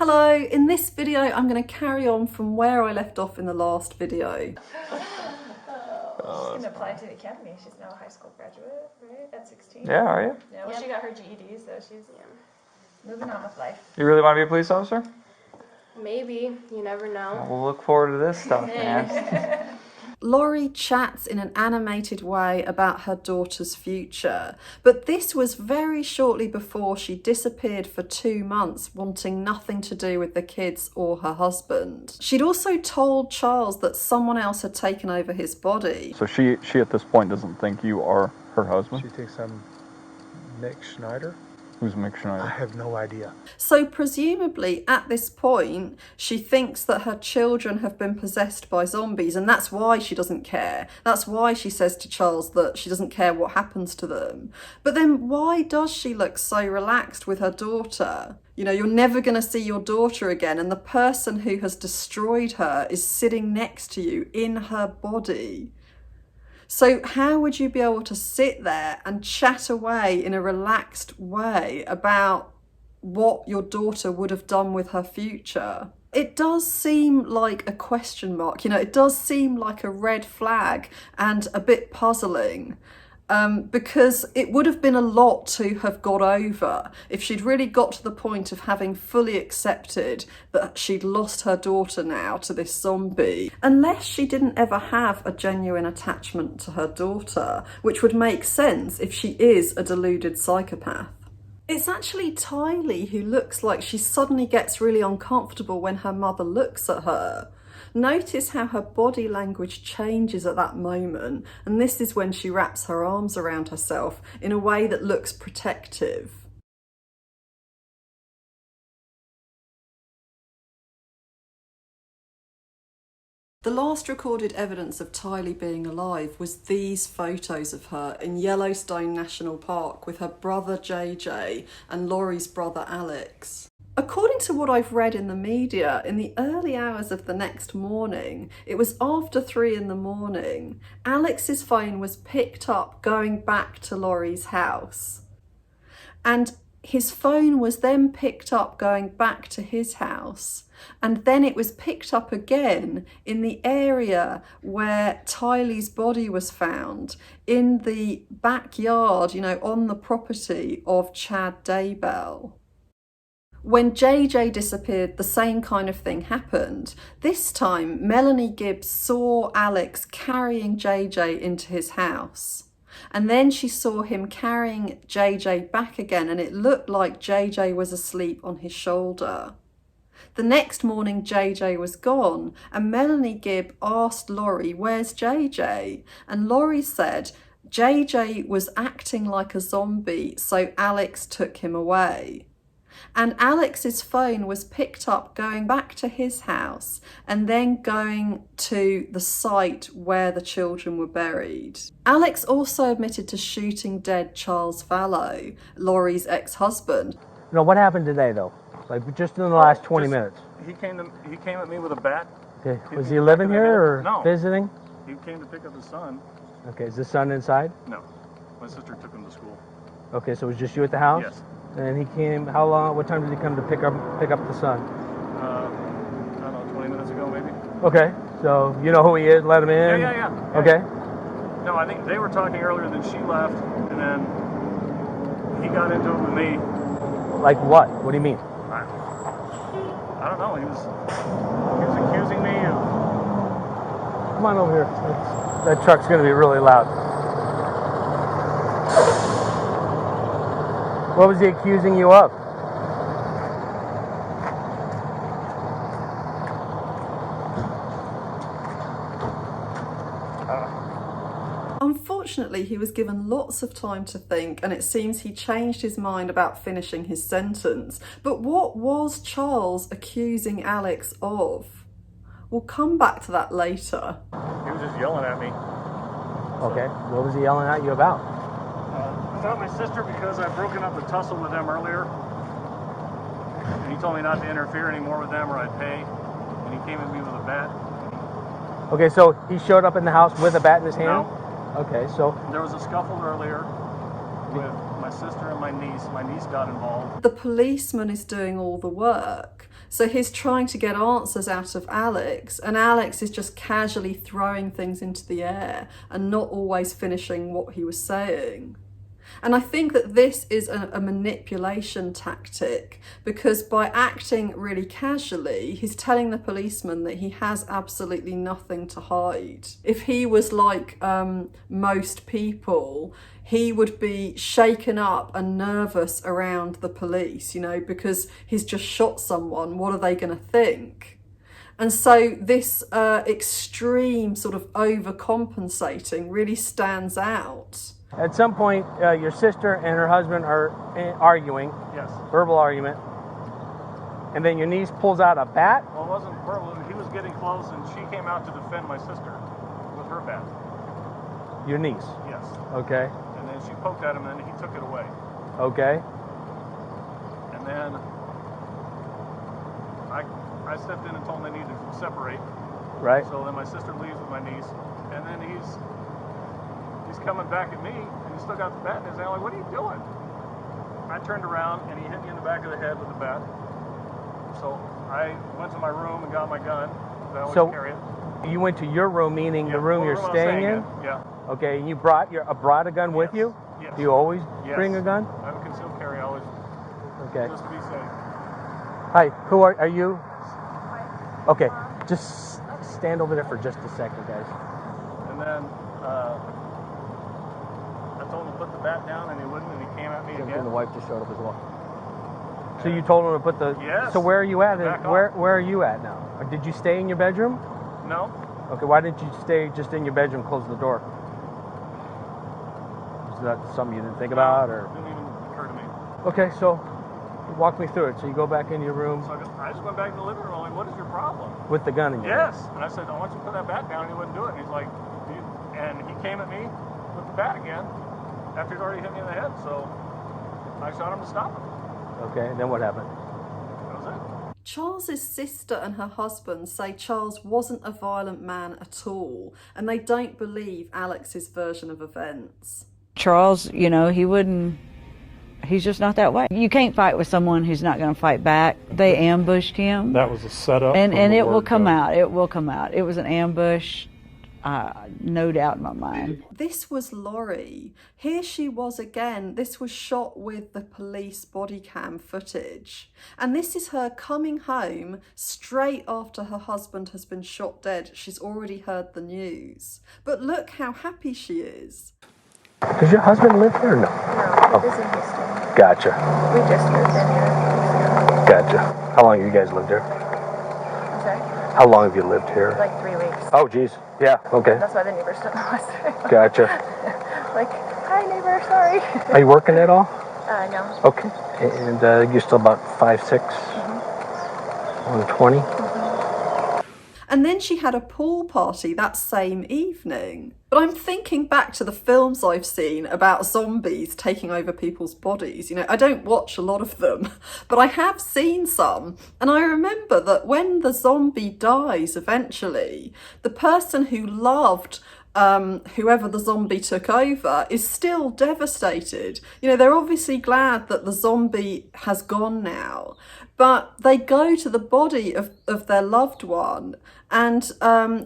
Hello, in this video I'm going to carry on from where I left off in the last video. She's going to apply to the academy. She's now a high school graduate, right? At 16. Yeah, are you? Yeah, well, she got her GED, so she's moving on with life. You really want to be a police officer? Maybe. You never know. We'll look forward to this stuff, man. Lori chats in an animated way about her daughter's future, but this was very shortly before she disappeared for 2 months, wanting nothing to do with the kids or her husband. She'd also told Charles that someone else had taken over his body. So she at this point doesn't think you are her husband? She thinks I'm Nick Schneider. Who's Mick I Schneider? have no idea. So presumably at this point, she thinks that her children have been possessed by zombies, and that's why she doesn't care. That's why she says to Charles that she doesn't care what happens to them. But then why does she look so relaxed with her daughter? You know, you're never going to see your daughter again, and the person who has destroyed her is sitting next to you in her body. So how would you be able to sit there and chat away in a relaxed way about what your daughter would have done with her future? It does seem like a question mark, you know, it does seem like a red flag and a bit puzzling. Because it would have been a lot to have got over if she'd really got to the point of having fully accepted that she'd lost her daughter now to this zombie, unless she didn't ever have a genuine attachment to her daughter, which would make sense if she is a deluded psychopath. It's actually Tylee who looks like she suddenly gets really uncomfortable when her mother looks at her. Notice how her body language changes at that moment, and this is when she wraps her arms around herself in a way that looks protective. The last recorded evidence of Tylee being alive was these photos of her in Yellowstone National Park with her brother JJ and Lori's brother Alex. According to what I've read in the media, in the early hours of the next morning, it was after 3 a.m, Alex's phone was picked up going back to Lori's house. And his phone was then picked up going back to his house. And then it was picked up again in the area where Tylee's body was found, in the backyard, you know, on the property of Chad Daybell. When JJ disappeared, the same kind of thing happened. This time, Melanie Gibbs saw Alex carrying JJ into his house. And then she saw him carrying JJ back again, and it looked like JJ was asleep on his shoulder. The next morning, JJ was gone, and Melanie Gibb asked Lori, "Where's JJ?" And Lori said, JJ was acting like a zombie, so Alex took him away. And Alex's phone was picked up going back to his house and then going to the site where the children were buried. Alex also admitted to shooting dead Charles Vallow, Lori's ex-husband. You know, what happened today, though? Like, just in the last 20 minutes? He came at me with a bat. Okay. Was he living here or No. visiting? He came to pick up his son. Okay, is the son inside? No. My sister took him to school. Okay, so it was just you at the house? Yes. And he came, how long, what time did he come to pick up the son? I don't know, 20 minutes ago maybe. Okay, so you know who he is, let him in? Yeah. Okay. No, I think they were talking earlier, then she left, and then he got into it with me. Like what? What do you mean? I don't know, he was accusing me of... Come on over here. That truck's going to be really loud. What was he accusing you of? Unfortunately, he was given lots of time to think, and it seems he changed his mind about finishing his sentence. But what was Charles accusing Alex of? We'll come back to that later. He was just yelling at me. Okay, what was he yelling at you about? About my sister because I'd broken up the tussle with them earlier. And he told me not to interfere anymore with them or I'd pay. And he came at me with a bat. Okay, so he showed up in the house with a bat in his hand? No. Okay, so... There was a scuffle earlier with my sister and my niece. My niece got involved. The policeman is doing all the work. So he's trying to get answers out of Alex, and Alex is just casually throwing things into the air and not always finishing what he was saying. And I think that this is a manipulation tactic, because by acting really casually, he's telling the policeman that he has absolutely nothing to hide. If he was like most people, he would be shaken up and nervous around the police, you know, because he's just shot someone. What are they going to think? And so this extreme sort of overcompensating really stands out. At some point, your sister and her husband are arguing, Yes. verbal argument, and then your niece pulls out a bat. Well, it wasn't verbal. He was getting close, and she came out to defend my sister with her bat. Your niece. Yes. Okay. And then she poked at him, and then he took it away. Okay. And then I stepped in and told him they needed to separate. Right. So then my sister leaves with my niece, and then he's coming back at me, and he still got the bat in his hand. I'm like, what are you doing? I turned around, and he hit me in the back of the head with the bat. So I went to my room and got my gun. I always carry it. You went to your room, meaning Yeah, the room well, you're I'm staying in? Yeah. Okay, and you brought a gun with you? Yes. Do you always Yes. bring a gun? I have a concealed carry always, Okay. just to be safe. Hi, who are you? Okay, just stand over there for just a second, guys. And then I told him to put the bat down, and he wouldn't, and he came at me And again. the wife just showed up as well. So you told him to put the... Yes. So where are you at? Back Where off. are you at now? Or did you stay in your bedroom? No. Okay, why didn't you stay just in your bedroom, close the door? Is that something you didn't think about, or? Didn't even occur to me. Okay, so walk me through it. So you go back in your room So I just went back in the living room. I'm like, what is your problem? with the gun in your hand. Yes. And I said, I want you to put that bat down, and he wouldn't do it. And he's like, and he came at me with the bat again after he'd already hit me in the head. So I shot him to stop him. Okay, then what happened? That was it. Charles's sister and her husband say Charles wasn't a violent man at all, and they don't believe Alex's version of events. Charles, you know, he's just not that way. You can't fight with someone who's not going to fight back. They ambushed him. That was a setup. And from the it will word come go. out. It will come out. It was an ambush, no doubt in my mind. This was Lori. Here she was again. This was shot with the police body cam footage. And this is her coming home straight after her husband has been shot dead. She's already heard the news. But look how happy she is. Does your husband live here or no? No, he lives in Houston. Gotcha. We just moved in here. Gotcha. How long have you guys lived here? I'm sorry? How long have you lived here? Like 3 weeks. Oh, geez. Yeah, okay. That's why the neighbors don't know us. Gotcha. Like, hi neighbor, sorry. Are you working at all? No. Okay. And you're still about 5'6", 120? And then she had a pool party that same evening. But I'm thinking back to the films I've seen about zombies taking over people's bodies. You know, I don't watch a lot of them, but I have seen some. And I remember that when the zombie dies eventually, the person who loved whoever the zombie took over is still devastated. You know, they're obviously glad that the zombie has gone now, but they go to the body of their loved one, and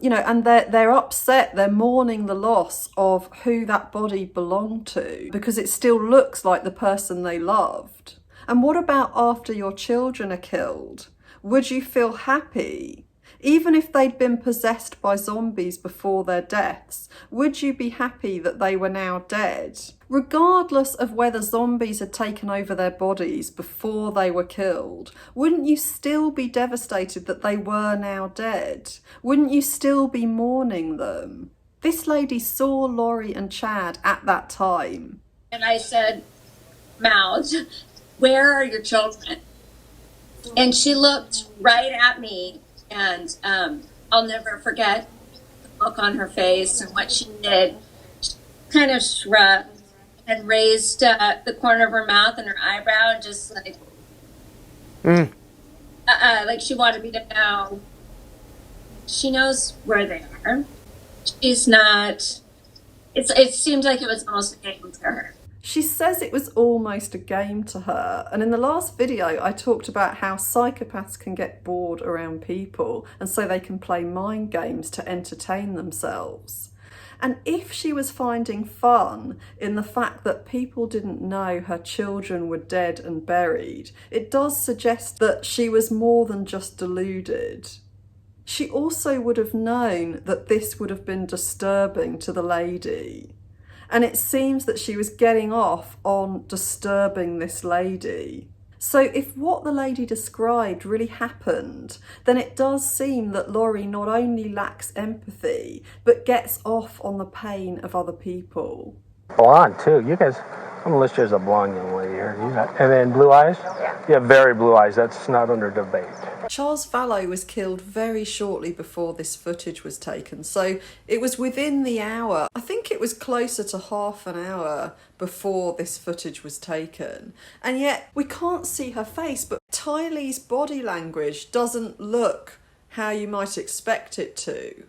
you know, and they're upset, they're mourning the loss of who that body belonged to, because it still looks like the person they loved. And what about after your children are killed? Would you feel happy? Even if they'd been possessed by zombies before their deaths, would you be happy that they were now dead? Regardless of whether zombies had taken over their bodies before they were killed, wouldn't you still be devastated that they were now dead? Wouldn't you still be mourning them? This lady saw Lori and Chad at that time. And I said, Mouth, where are your children? And she looked right at me. And I'll never forget the look on her face and what she did. She kind of shrugged and raised the corner of her mouth and her eyebrow, just like, like she wanted me to know. She knows where they are. She's not. It seemed like it was almost a game to her. She says it was almost a game to her, and in the last video I talked about how psychopaths can get bored around people and so they can play mind games to entertain themselves. And if she was finding fun in the fact that people didn't know her children were dead and buried, it does suggest that she was more than just deluded. She also would have known that this would have been disturbing to the lady. And it seems that she was getting off on disturbing this lady. So if what the lady described really happened, then it does seem that Lori not only lacks empathy, but gets off on the pain of other people. Blonde, too. You guys, I'm going to list you as a blonde young lady here. And then blue eyes? Yeah, very blue eyes. That's not under debate. Charles Vallow was killed very shortly before this footage was taken, so it was within the hour. I think it was closer to half an hour before this footage was taken. And yet we can't see her face, but Tylee's body language doesn't look how you might expect it to.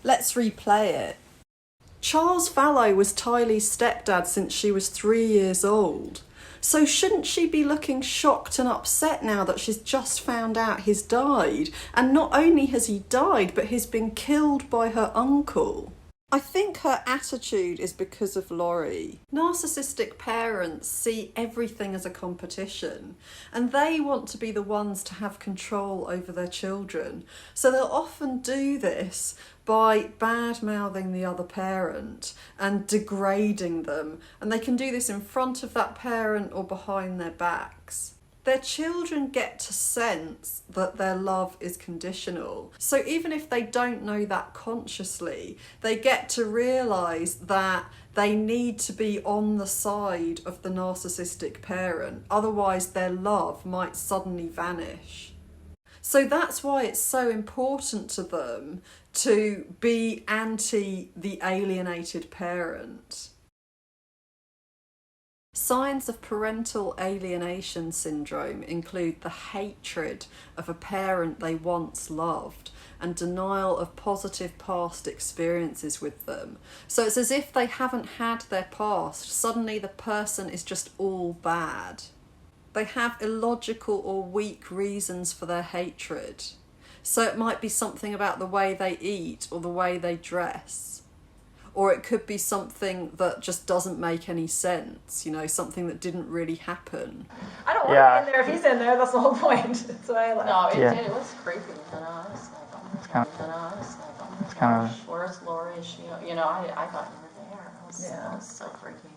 Let's replay it. Charles Vallow was Tylee's stepdad since she was 3 years old. So shouldn't she be looking shocked and upset now that she's just found out he's died? And not only has he died, but he's been killed by her uncle. I think her attitude is because of Lori. Narcissistic parents see everything as a competition, and they want to be the ones to have control over their children. So they'll often do this by bad-mouthing the other parent and degrading them, and they can do this in front of that parent or behind their backs. Their children get to sense that their love is conditional. So even if they don't know that consciously, they get to realise that they need to be on the side of the narcissistic parent, otherwise their love might suddenly vanish. So that's why it's so important to them to be anti the alienated parent. Signs of parental alienation syndrome include the hatred of a parent they once loved and denial of positive past experiences with them. So it's as if they haven't had their past. Suddenly the person is just all bad. They have illogical or weak reasons for their hatred. So it might be something about the way they eat or the way they dress. Or it could be something that just doesn't make any sense, you know, something that didn't really happen. I don't want to be in there if he's in there. That's the whole point. That's why I left. No, it was creepy. And I was like, oh my gosh, where's Lori? Is she? You know, I thought you were there. It was so freaky.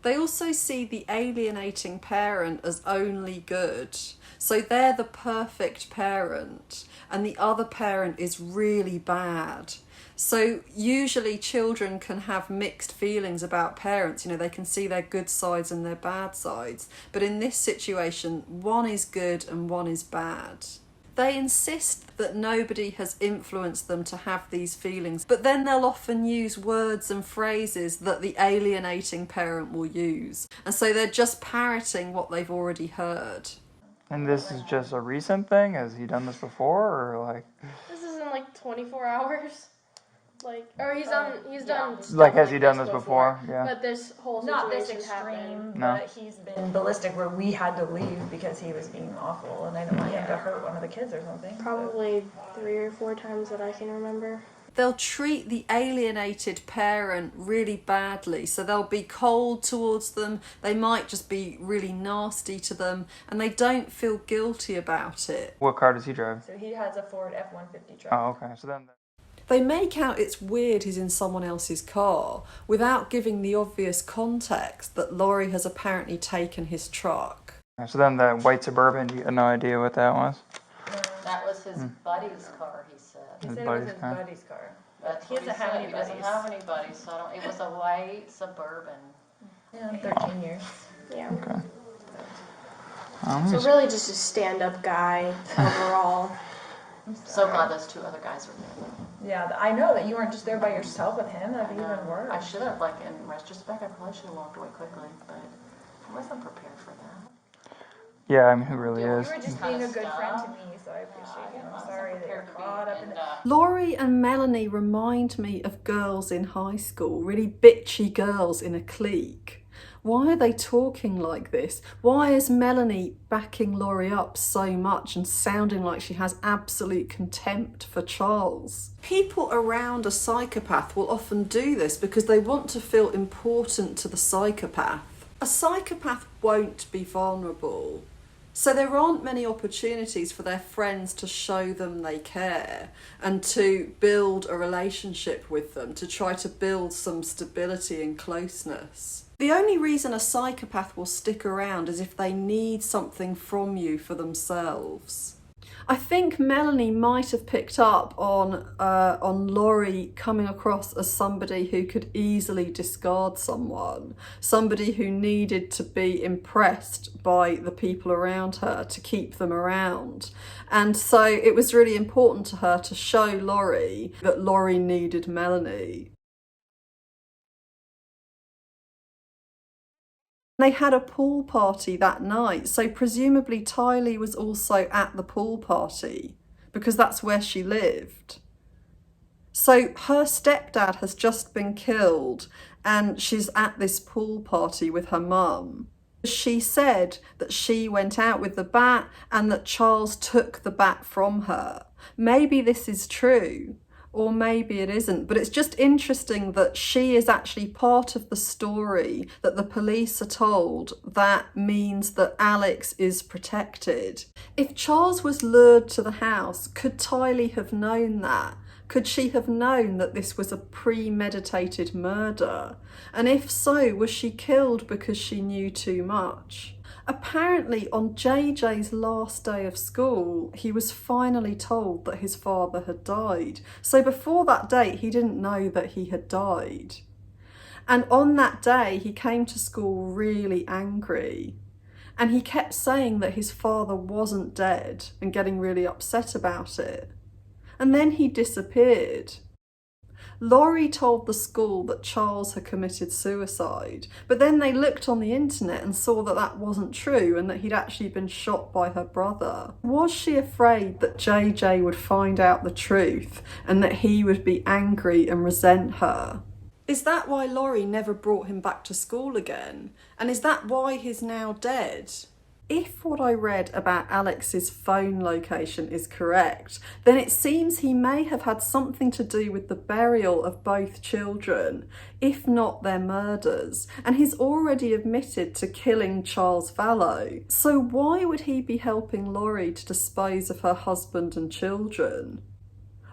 They also see the alienating parent as only good. So they're the perfect parent, and the other parent is really bad. So usually children can have mixed feelings about parents. You know, they can see their good sides and their bad sides. But in this situation, one is good and one is bad. They insist that nobody has influenced them to have these feelings, but then they'll often use words and phrases that the alienating parent will use. And so they're just parroting what they've already heard. And this is just a recent thing? Has he done this before, or like? This is in like 24 hours. Like, or he's done. Like, has he done this before? Yeah. But this whole situation Not this extreme, happened. but he's been ballistic where we had to leave because he was being awful, and I didn't want him to hurt one of the kids or something. Probably 3 or 4 times that I can remember. They'll treat the alienated parent really badly, so they'll be cold towards them, they might just be really nasty to them, and they don't feel guilty about it. What car does he drive? So he has a Ford F-150 truck. Oh, okay. So then. They make out it's weird he's in someone else's car without giving the obvious context that Lori has apparently taken his truck. So then the white Suburban, you had no idea what that was? That was his buddy's car, he said. He said it was his buddy's car. But he doesn't have any buddies. He doesn't have any buddies, so I don't. It was a white Suburban. Yeah, 13 years. Yeah. Okay. So really just a stand-up guy overall. So glad those 2 other guys were there. Yeah, I know that you weren't just there by yourself with him. That'd be even worse. I should have, like, in retrospect, I probably should have walked away quickly, but I wasn't prepared for that. Yeah, I mean, who really You is? were just being a good friend to me, so I appreciate it. I'm sorry that you're caught up in that. Laurie and Melanie remind me of girls in high school, really bitchy girls in a clique. Why are they talking like this? Why is Melanie backing Laurie up so much and sounding like she has absolute contempt for Charles? People around a psychopath will often do this because they want to feel important to the psychopath. A psychopath won't be vulnerable. So there aren't many opportunities for their friends to show them they care and to build a relationship with them, to try to build some stability and closeness. The only reason a psychopath will stick around is if they need something from you for themselves. I think Melanie might have picked up on Lori coming across as somebody who could easily discard someone, somebody who needed to be impressed by the people around her to keep them around. And so it was really important to her to show Lori that Lori needed Melanie. They had a pool party that night, so presumably Tylee was also at the pool party because that's where she lived. So her stepdad has just been killed and she's at this pool party with her mum. She said that she went out with the bat and that Charles took the bat from her. Maybe this is true. Or maybe it isn't, but it's just interesting that she is actually part of the story that the police are told that means that Alex is protected. If Charles was lured to the house, could Tylee have known that? Could she have known that this was a premeditated murder? And if so, was she killed because she knew too much? Apparently, on JJ's last day of school, he was finally told that his father had died. So before that date, he didn't know that he had died. And on that day, he came to school really angry. And he kept saying that his father wasn't dead and getting really upset about it. And then he disappeared. Lori told the school that Charles had committed suicide, but then they looked on the internet and saw that that wasn't true and that he'd actually been shot by her brother. Was she afraid that JJ would find out the truth and that he would be angry and resent her? Is that why Lori never brought him back to school again? And is that why he's now dead? If what I read about Alex's phone location is correct, then it seems he may have had something to do with the burial of both children, if not their murders, and he's already admitted to killing Charles Vallow. So why would he be helping Lori to dispose of her husband and children?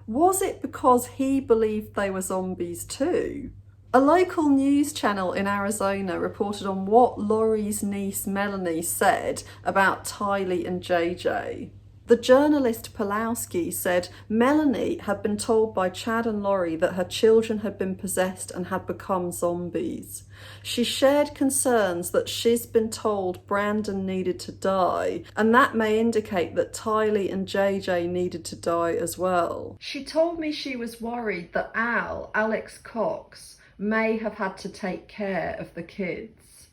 Was it because he believed they were zombies too? A local news channel in Arizona reported on what Lori's niece Melanie said about Tylee and JJ. The journalist Pulowski said Melanie had been told by Chad and Lori that her children had been possessed and had become zombies. She shared concerns that she's been told Brandon needed to die, and that may indicate that Tylee and JJ needed to die as well. She told me she was worried that Alex Cox, may have had to take care of the kids.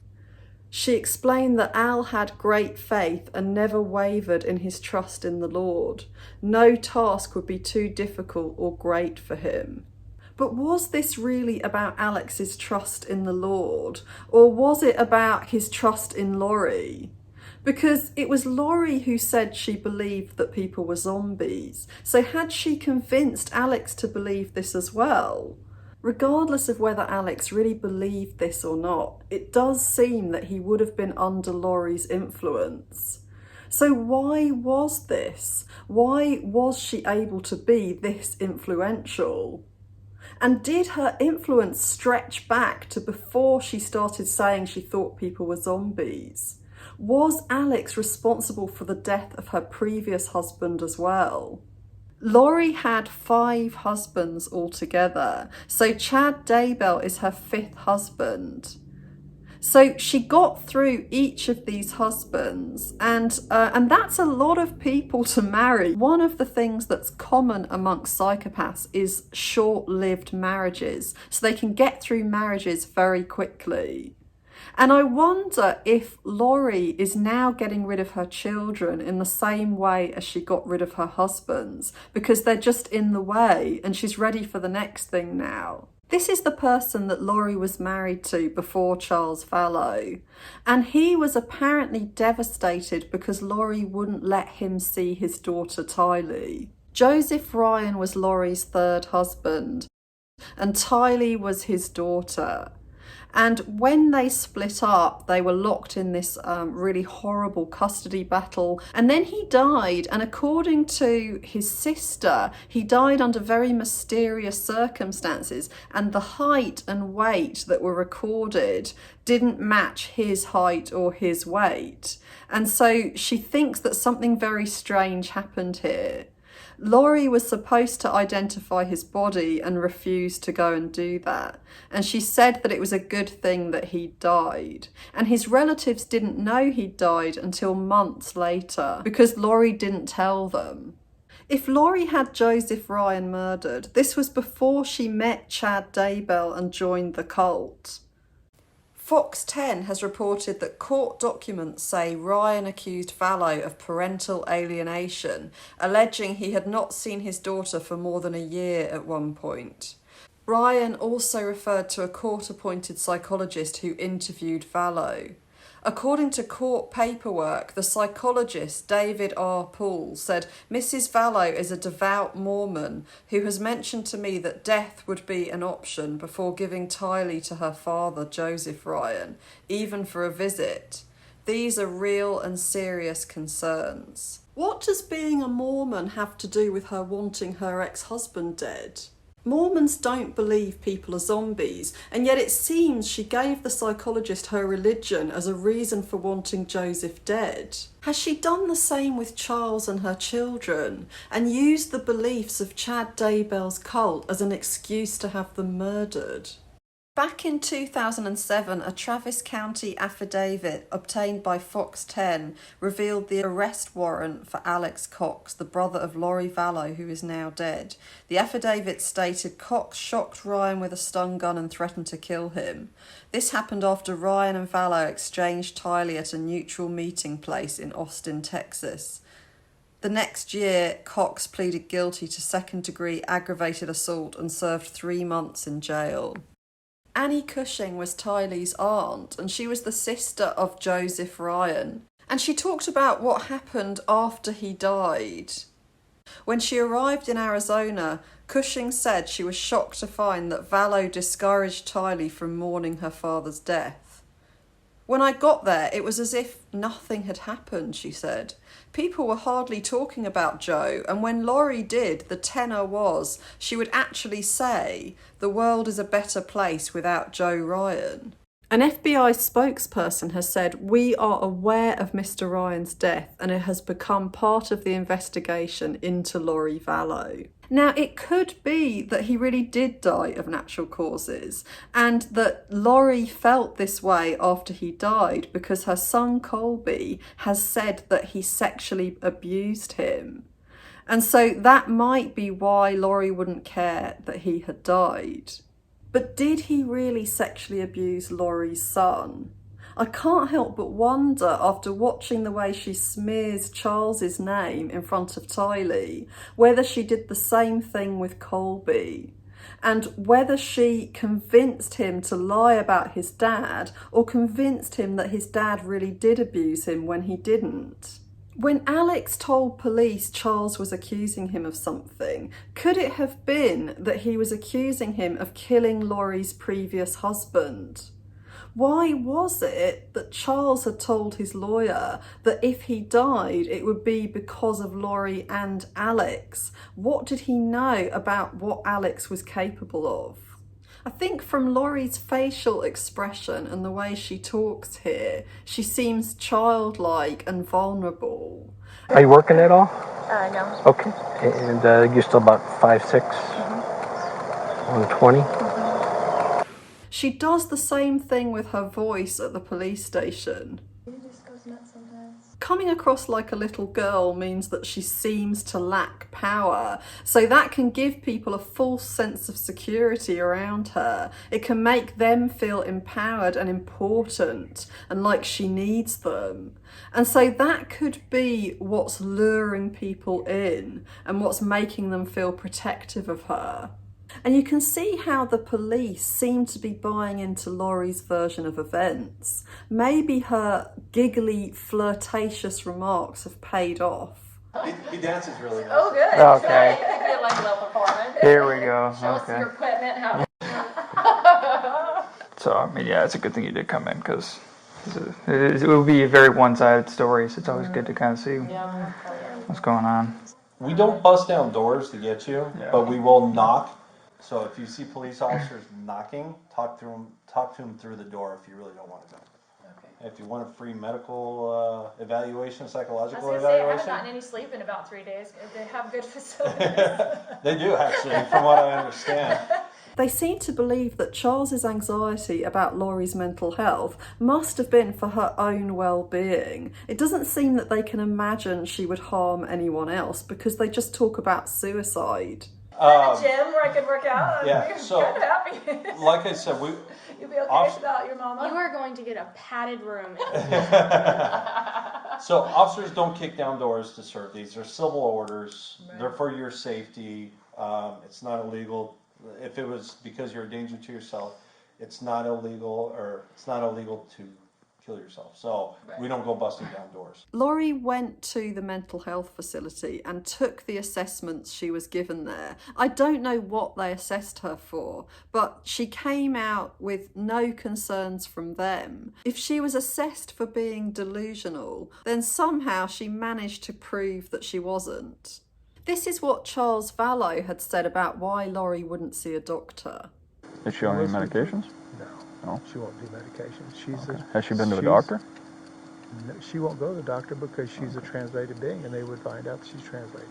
She explained that Al had great faith and never wavered in his trust in the Lord. No task would be too difficult or great for him. But was this really about Alex's trust in the Lord, or was it about his trust in Lori? Because it was Lori who said she believed that people were zombies. So had she convinced Alex to believe this as well? Regardless of whether Alex really believed this or not, it does seem that he would have been under Lori's influence. So why was this? Why was she able to be this influential? And did her influence stretch back to before she started saying she thought people were zombies? Was Alex responsible for the death of her previous husband as well? Lori had 5 husbands altogether, so Chad Daybell is her 5th husband. So she got through each of these husbands, and that's a lot of people to marry. One of the things that's common amongst psychopaths is short-lived marriages, so they can get through marriages very quickly. And I wonder if Lori is now getting rid of her children in the same way as she got rid of her husbands, because they're just in the way and she's ready for the next thing now. This is the person that Lori was married to before Charles Vallow, and he was apparently devastated because Lori wouldn't let him see his daughter Tylee. Joseph Ryan was Lori's third husband, and Tylee was his daughter. And when they split up, they were locked in this really horrible custody battle. And then he died. And according to his sister, he died under very mysterious circumstances. And the height and weight that were recorded didn't match his height or his weight. And so she thinks that something very strange happened here. Lori was supposed to identify his body and refused to go and do that. And she said that it was a good thing that he died. And his relatives didn't know he died until months later because Lori didn't tell them. If Lori had Joseph Ryan murdered, this was before she met Chad Daybell and joined the cult. Fox 10 has reported that court documents say Ryan accused Vallow of parental alienation, alleging he had not seen his daughter for more than a year at one point. Ryan also referred to a court-appointed psychologist who interviewed Vallow. According to court paperwork, the psychologist David R. Poole said Mrs. Vallow is a devout Mormon who has mentioned to me that death would be an option before giving Tylee to her father, Joseph Ryan, even for a visit. These are real and serious concerns. What does being a Mormon have to do with her wanting her ex-husband dead? Mormons don't believe people are zombies, and yet it seems she gave the psychologist her religion as a reason for wanting Joseph dead. Has she done the same with Charles and her children, and used the beliefs of Chad Daybell's cult as an excuse to have them murdered? Back in 2007, a Travis County affidavit obtained by Fox 10 revealed the arrest warrant for Alex Cox, the brother of Lori Vallow, who is now dead. The affidavit stated Cox shocked Ryan with a stun gun and threatened to kill him. This happened after Ryan and Vallow exchanged Tylee at a neutral meeting place in Austin, Texas. The next year, Cox pleaded guilty to second-degree aggravated assault and served 3 months in jail. Annie Cushing was Tylee's aunt, and she was the sister of Joseph Ryan. And she talked about what happened after he died. When she arrived in Arizona, Cushing said she was shocked to find that Vallow discouraged Tylee from mourning her father's death. When I got there, it was as if nothing had happened, she said. People were hardly talking about Joe, and when Lori did, the tenor was she would actually say, the world is a better place without Joe Ryan. An FBI spokesperson has said, we are aware of Mr. Ryan's death and it has become part of the investigation into Lori Vallow. Now, it could be that he really did die of natural causes and that Lori felt this way after he died because her son Colby has said that he sexually abused him. And so that might be why Lori wouldn't care that he had died. But did he really sexually abuse Lori's son? I can't help but wonder, after watching the way she smears Charles's name in front of Tylee, whether she did the same thing with Colby, and whether she convinced him to lie about his dad or convinced him that his dad really did abuse him when he didn't. When Alex told police Charles was accusing him of something, could it have been that he was accusing him of killing Lori's previous husband? Why was it that Charles had told his lawyer that if he died, it would be because of Lori and Alex? What did he know about what Alex was capable of? I think from Lori's facial expression and the way she talks here, she seems childlike and vulnerable. Are you working at all? No. Okay. And you're still about 5'6", 120? She does the same thing with her voice at the police station. He just goes nuts sometimes. Coming across like a little girl means that she seems to lack power, so that can give people a false sense of security around her. It can make them feel empowered and important and like she needs them. And so that could be what's luring people in and what's making them feel protective of her. And you can see how the police seem to be buying into Lori's version of events. Maybe her giggly, flirtatious remarks have paid off. He dances really nice. Oh, good. Okay. Good, like a little performance. Here we go. Show us Okay. your equipment. How So, I mean, yeah, it's a good thing you did come in, because it would be a very one-sided story, so it's always good to kind of see what's going on. We don't bust down doors to get you, but we will knock. So if you see police officers knocking, talk to them through the door if you really don't want to go. Okay. If you want a free medical evaluation, psychological I was gonna say, I evaluation. haven't gotten any sleep in about 3 days. They have good facilities. They do, actually, from what I understand. They seem to believe that Charles's anxiety about Lori's mental health must have been for her own well-being. It doesn't seem that they can imagine she would harm anyone else because they just talk about suicide. The gym where I could work out. Yeah, I'm so, kind of happy. Like I said, You'll be okay without your mama. You are going to get a padded room. So officers don't kick down doors to serve these. They're civil orders. Right. They're for your safety. It's not illegal. If it was because you're a danger to yourself, it's not illegal to kill yourself. So we don't go busting down doors. Lori went to the mental health facility and took the assessments she was given there. I don't know what they assessed her for, but she came out with no concerns from them. If she was assessed for being delusional, then somehow she managed to prove that she wasn't. This is what Charles Vallow had said about why Lori wouldn't see a doctor. Is she on any medications? No, she won't do medications. Has she been to a doctor? No, she won't go to the doctor because she's a translated being, and they would find out that she's translated.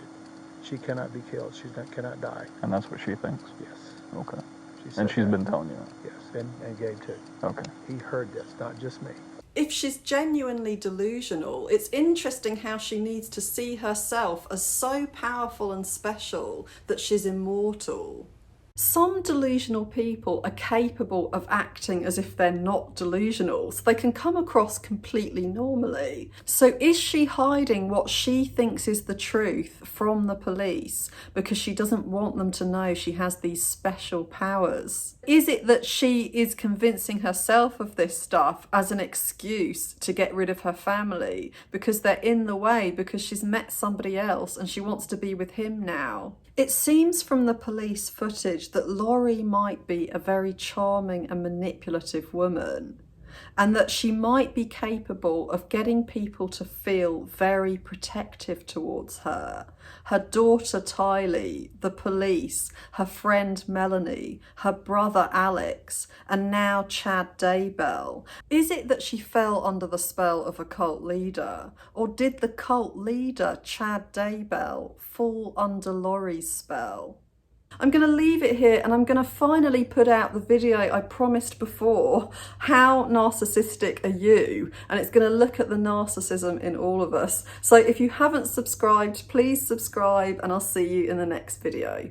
She cannot be killed. She cannot die. And that's what she thinks? Yes. Okay. And she's been telling you that? Yes, and Gabe too. Okay. He heard this, not just me. If she's genuinely delusional, it's interesting how she needs to see herself as so powerful and special that she's immortal. Some delusional people are capable of acting as if they're not delusional, so they can come across completely normally. So is she hiding what she thinks is the truth from the police because she doesn't want them to know she has these special powers? Is it that she is convincing herself of this stuff as an excuse to get rid of her family because they're in the way because she's met somebody else and she wants to be with him now? It seems from the police footage that Lori might be a very charming and manipulative woman, and that she might be capable of getting people to feel very protective towards her. Her daughter Tylee, the police, her friend Melanie, her brother Alex, and now Chad Daybell. Is it that she fell under the spell of a cult leader? Or did the cult leader, Chad Daybell, fall under Lori's spell? I'm going to leave it here and I'm going to finally put out the video I promised before, How Narcissistic Are You? And it's going to look at the narcissism in all of us. So if you haven't subscribed, please subscribe and I'll see you in the next video.